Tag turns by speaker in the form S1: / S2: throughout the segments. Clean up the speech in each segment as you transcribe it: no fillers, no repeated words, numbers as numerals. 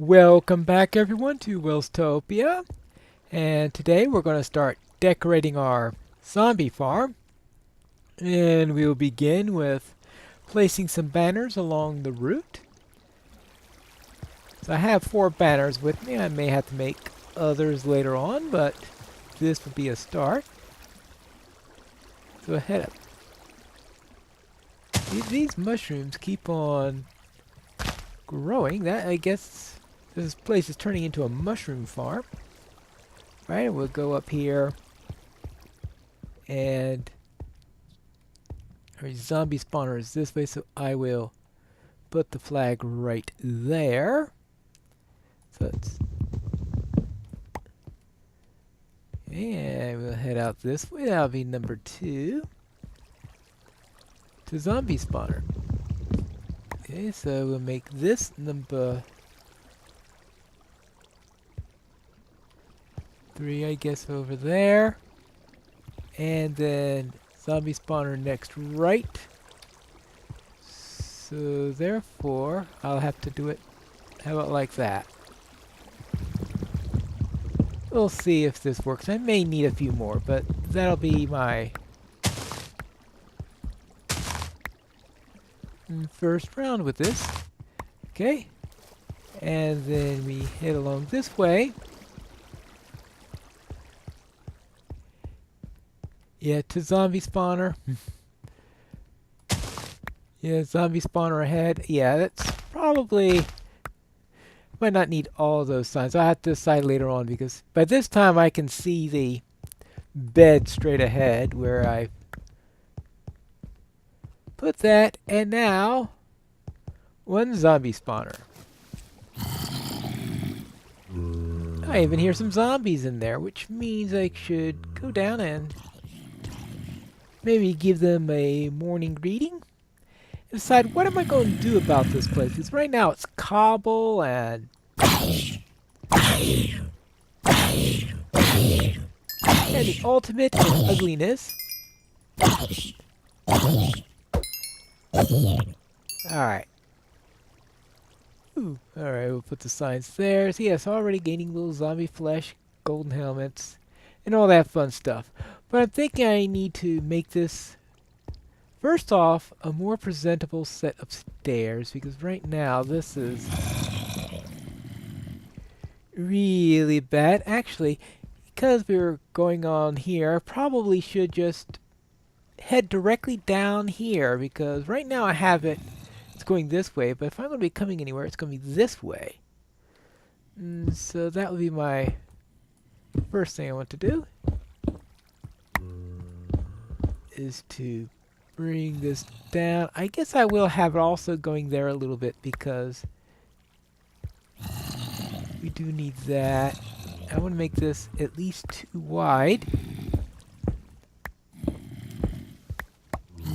S1: Welcome back everyone to Welstopia, and today we're going to start decorating our zombie farm, and we'll begin with placing some banners along the route. So I have 4 banners with me. I may have to make others later on, but this will be a start. So ahead up. These mushrooms keep on growing. That, I guess, this place is turning into a mushroom farm. Right, we'll go up here and our zombie spawner is this way, so I will put the flag right there. So it's, and we'll head out this way. That'll be number 2 to zombie spawner. Okay, so we'll make this number 3, I guess, over there. And then zombie spawner next right. So therefore, I'll have to do it, how about like that? We'll see if this works. I may need a few more, but that'll be my first round with this. Okay. And then we head along this way. Yeah, to zombie spawner. Yeah, zombie spawner ahead. Yeah, that's probably... Might not need all those signs. I'll have to decide later on, because by this time I can see the bed straight ahead where I put that. And now, 1 zombie spawner. I even hear some zombies in there, which means I should go down and maybe give them a morning greeting and decide what am I going to do about this place. Because right now it's cobble and the ultimate in ugliness. Alright. Alright, we'll put the signs there. So yes, already gaining little zombie flesh, golden helmets, and all that fun stuff. But I'm thinking I need to make this, first off, a more presentable set of stairs, because right now this is really bad. Actually, because we're going on here, I probably should just head directly down here, because right now I have it, it's going this way, but if I'm going to be coming anywhere, it's going to be this way. So that would be my first thing I want to do, is to bring this down. I guess I will have it also going there a little bit, because we do need that. I want to make this at least 2 wide.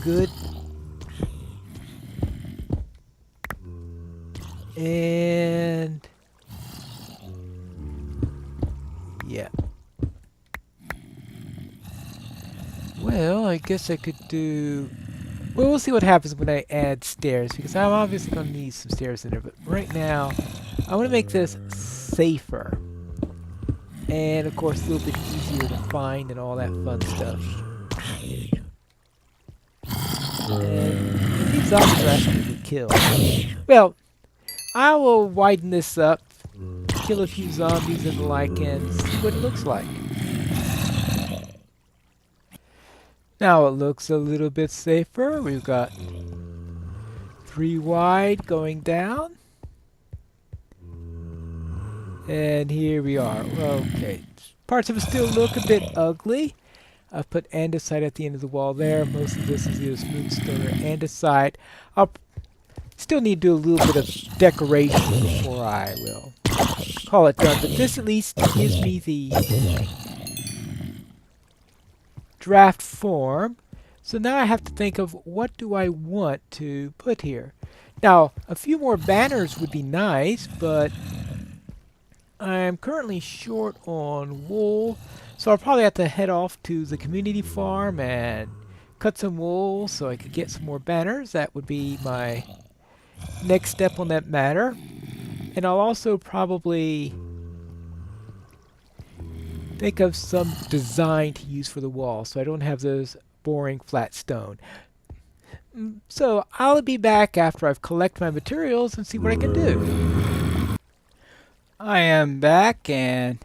S1: Good. And yeah. Well, I guess I could do... Well, we'll see what happens when I add stairs, because I'm obviously going to need some stairs in there. But right now, I want to make this safer. And, of course, a little bit easier to find and all that fun stuff. And these zombies are actually to kill. Well, I will widen this up, kill a few zombies and the like, and see what it looks like. Now it looks a little bit safer. We've got 3 wide going down. And here we are. Okay. Parts of it still look a bit ugly. I've put andesite at the end of the wall there. Most of this is either smooth stone or andesite. I'll still need to do a little bit of decoration before I will call it done. But this at least gives me the draft form. So now I have to think of what do I want to put here. Now, a few more banners would be nice, but I'm currently short on wool, so I'll probably have to head off to the community farm and cut some wool so I could get some more banners. That would be my next step on that matter. And I'll also probably think of some design to use for the wall so I don't have those boring flat stone. So I'll be back after I've collected my materials and see what I can do. I am back, and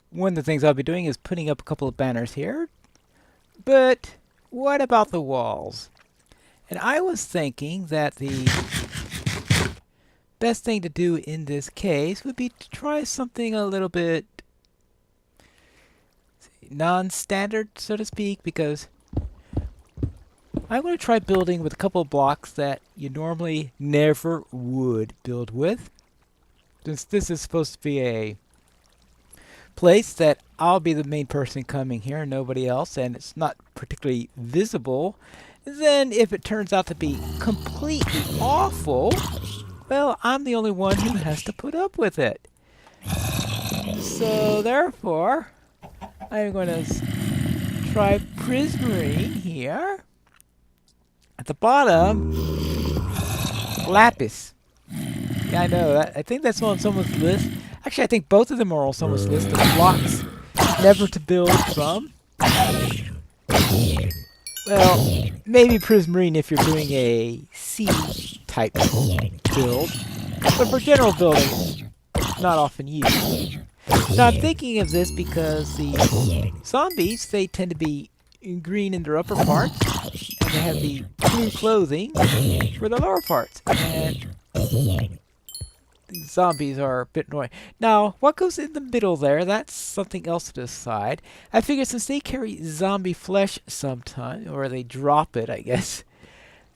S1: one of the things I'll be doing is putting up a couple of banners here. But what about the walls? And I was thinking that the best thing to do in this case would be to try something a little bit non-standard, so to speak, because I'm going to try building with a couple of blocks that you normally never would build with. Since this is supposed to be a place that I'll be the main person coming here, nobody else, and it's not particularly visible, then if it turns out to be completely awful, well, I'm the only one who has to put up with it. So therefore, I'm going to try prismarine here. At the bottom, lapis. Yeah, I know. I think that's on someone's list. Actually, I think both of them are on someone's list of blocks never to build from. Well, maybe prismarine if you're doing a C-type build. But for general building, not often used. Now, I'm thinking of this because the zombies, they tend to be green in their upper parts, and they have the blue clothing for the lower parts. And these zombies are a bit annoying. Now, what goes in the middle there, that's something else to decide. I figure since they carry zombie flesh sometime, or they drop it, I guess,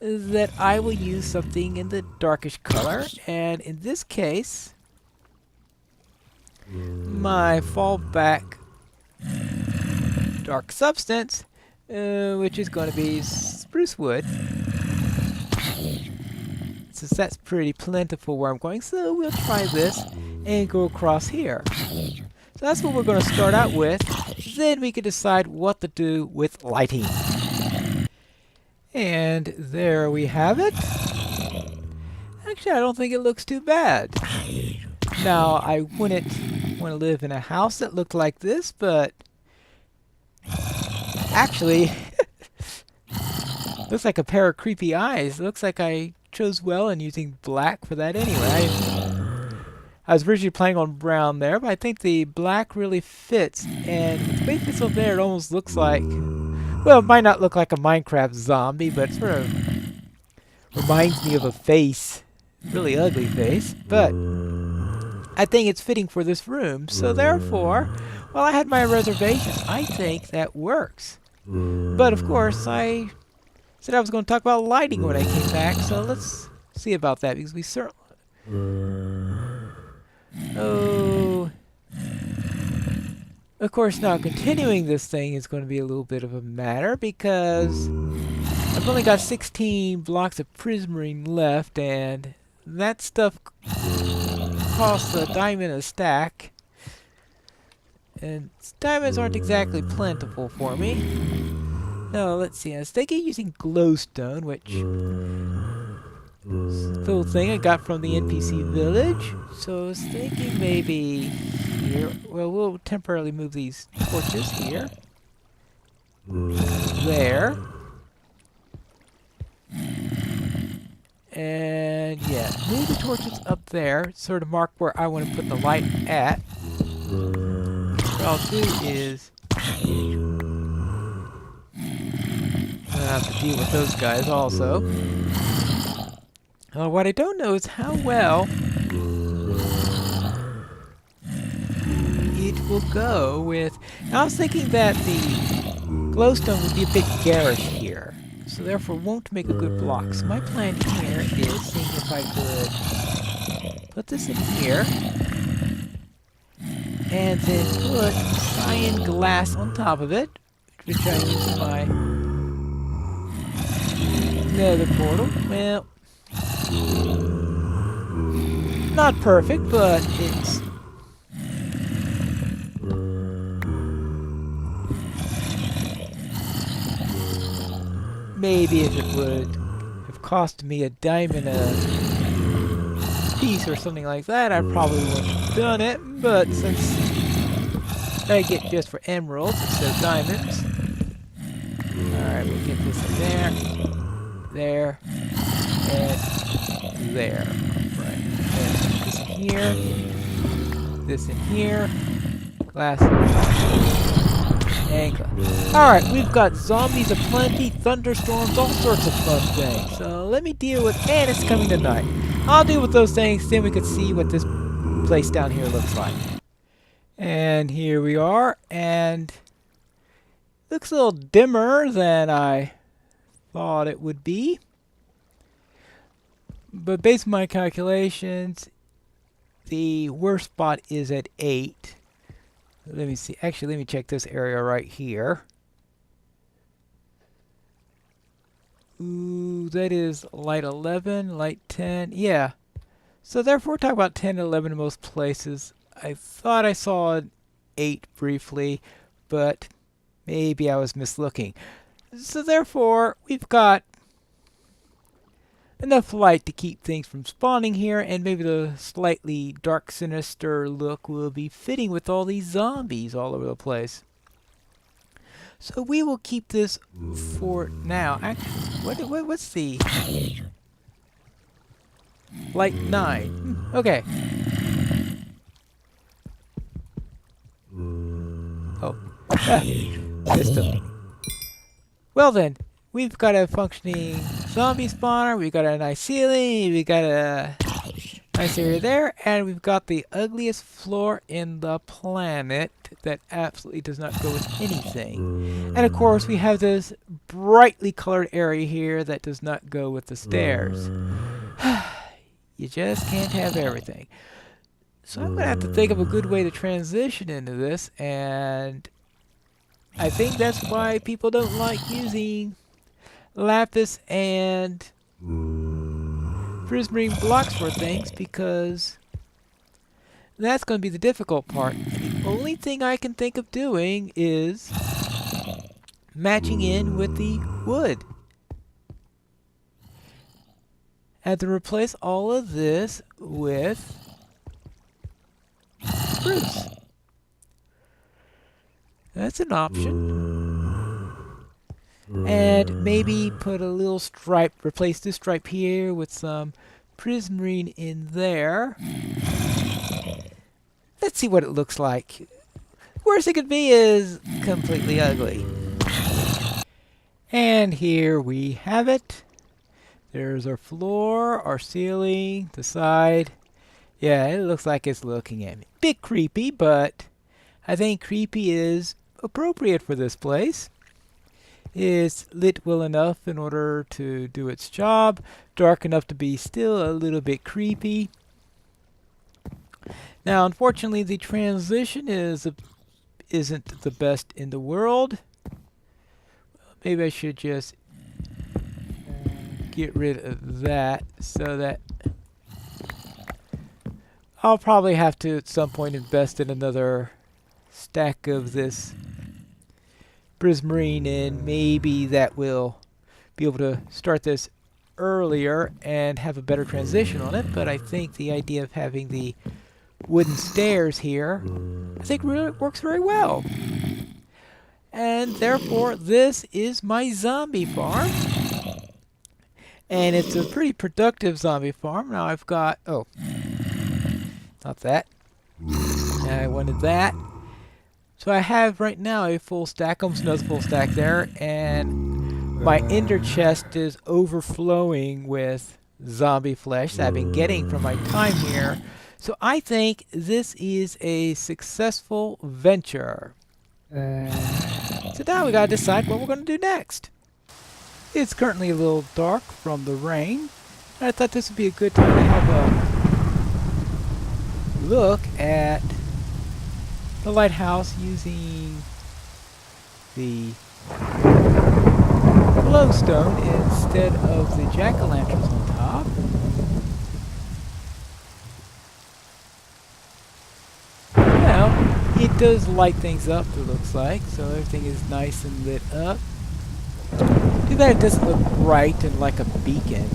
S1: that I will use something in the darkish color. And in this case, my fallback dark substance, which is going to be spruce wood, since that's pretty plentiful where I'm going. So we'll try this and go across here. So that's what we're going to start out with. Then we can decide what to do with lighting. And there we have it. Actually, I don't think it looks too bad. Now, I wouldn't want to live in a house that looked like this, but actually, looks like a pair of creepy eyes. Looks like I chose well in using black for that anyway. I was originally planning on brown there, but I think the black really fits. And the way it fits over there, it almost looks like, well, it might not look like a Minecraft zombie, but it sort of reminds me of a face. Really ugly face. But I think it's fitting for this room. So therefore, well, I had my reservations. I think that works. But of course, I said I was going to talk about lighting when I came back, so let's see about that, because we certainly... Oh... Of course, now continuing this thing is going to be a little bit of a matter, because I've only got 16 blocks of prismarine left, and that stuff costs a diamond a stack. And diamonds aren't exactly plentiful for me. No, let's see. I was thinking using glowstone, which is a little thing I got from the NPC village. So I was thinking maybe here. Well, we'll temporarily move these torches here. There. And yeah, move the torches up there, sort of mark where I want to put the light at. What I'll do is I'll have to deal with those guys also. What I don't know is how well it will go with... Now I was thinking that the glowstone would be a bit garish here, so therefore won't make a good block. So my plan here is seeing if I could put this in here, and then put cyan glass on top of it, which I use in my nether portal. Well, not perfect, but it's... Maybe if it would have cost me a diamond a piece or something like that, I probably wouldn't have done it. But since I get just for emeralds instead of diamonds, alright, we'll get this in there, there, and there. Right. And this in here, this in here, glass, and glass. Alright, we've got zombies aplenty, thunderstorms, all sorts of fun things. So let me deal with, and it's coming tonight. I'll deal with those things, then we can see what this place down here looks like. And here we are, and looks a little dimmer than I thought it would be. But based on my calculations, the worst spot is at 8. Let me see. Actually, let me check this area right here. Ooh, that is light 11, light 10. Yeah. So therefore, we're talking about 10 and 11 in most places. I thought I saw 8 briefly, but maybe I was mislooking. So therefore, we've got enough light to keep things from spawning here, and maybe the slightly dark, sinister look will be fitting with all these zombies all over the place. So we will keep this for now. Actually, what's the light 9? Okay. Oh, system. Well then, we've got a functioning zombie spawner, we've got a nice ceiling, we've got a nice area there, and we've got the ugliest floor in the planet that absolutely does not go with anything. And of course, we have this brightly colored area here that does not go with the stairs. You just can't have everything. So I'm going to have to think of a good way to transition into this, and I think that's why people don't like using lapis and prismarine blocks for things, because that's going to be the difficult part. The only thing I can think of doing is matching in with the wood. I have to replace all of this with spruce. That's an option. And maybe put a little stripe, replace this stripe here with some prismarine in there. Let's see what it looks like. Worst it could be is completely ugly. And here we have it. There's our floor, our ceiling, the side. Yeah, it looks like it's looking at me. Bit creepy, but I think creepy is appropriate for this place. It's lit well enough in order to do its job, dark enough to be still a little bit creepy. Now, unfortunately, the transition isn't the best in the world. Maybe I should just get rid of that so that I'll probably have to at some point invest in another stack of this prismarine, and maybe that will be able to start this earlier and have a better transition on it. But I think the idea of having the wooden stairs here, I think really works very well. And therefore, this is my zombie farm. And it's a pretty productive zombie farm. Now I've got, oh, not that. I wanted that. So I have right now a full stack, almost another full stack there, and my ender chest is overflowing with zombie flesh that I've been getting from my time here. So I think this is a successful venture. So now we gotta decide what we're gonna do next. It's currently a little dark from the rain. I thought this would be a good time to have a look at the lighthouse using the glowstone instead of the jack-o'-lanterns on top. Well, it does light things up, it looks like, so everything is nice and lit up. Too bad it doesn't look bright and like a beacon.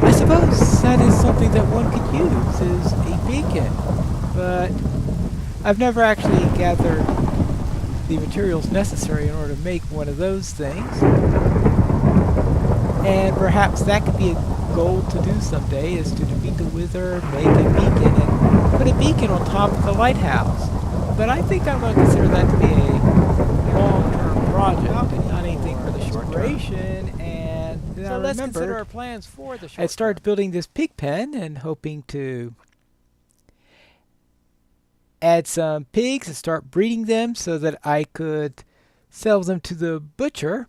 S1: I suppose that is something that one could use, is a beacon. But I've never actually gathered the materials necessary in order to make one of those things. And perhaps that could be a goal to do someday, is to defeat the wizard, make a beacon, and put a beacon on top of the lighthouse. But I think I'm going to consider that to be a long-term project and not anything for the short duration. And then so let's consider our plans for the short term. I started building this pig pen and hoping to add some pigs and start breeding them so that I could sell them to the butcher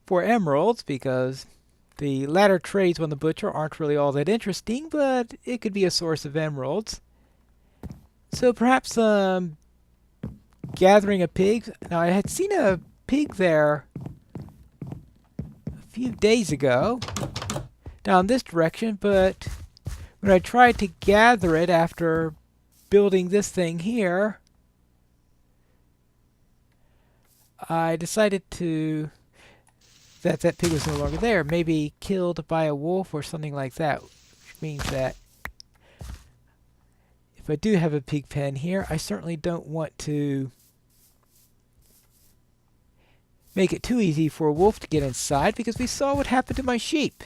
S1: for emeralds, because the latter trades on the butcher aren't really all that interesting, but it could be a source of emeralds. So perhaps gathering of pigs. Now I had seen a pig there a few days ago down this direction, but when I tried to gather it after building this thing here, I decided that pig was no longer there. Maybe killed by a wolf or something like that, which means that if I do have a pig pen here, I certainly don't want to make it too easy for a wolf to get inside, because we saw what happened to my sheep.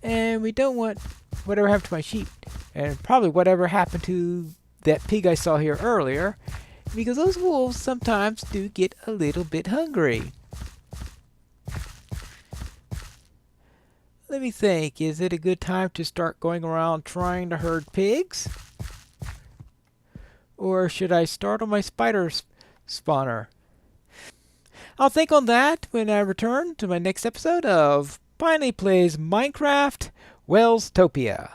S1: And we don't want whatever happened to my sheep, and probably whatever happened to that pig I saw here earlier, because those wolves sometimes do get a little bit hungry. Let me think, is it a good time to start going around trying to herd pigs? Or should I start on my spider spawner? I'll think on that when I return to my next episode of Pineleaf Plays Minecraft Welstopia.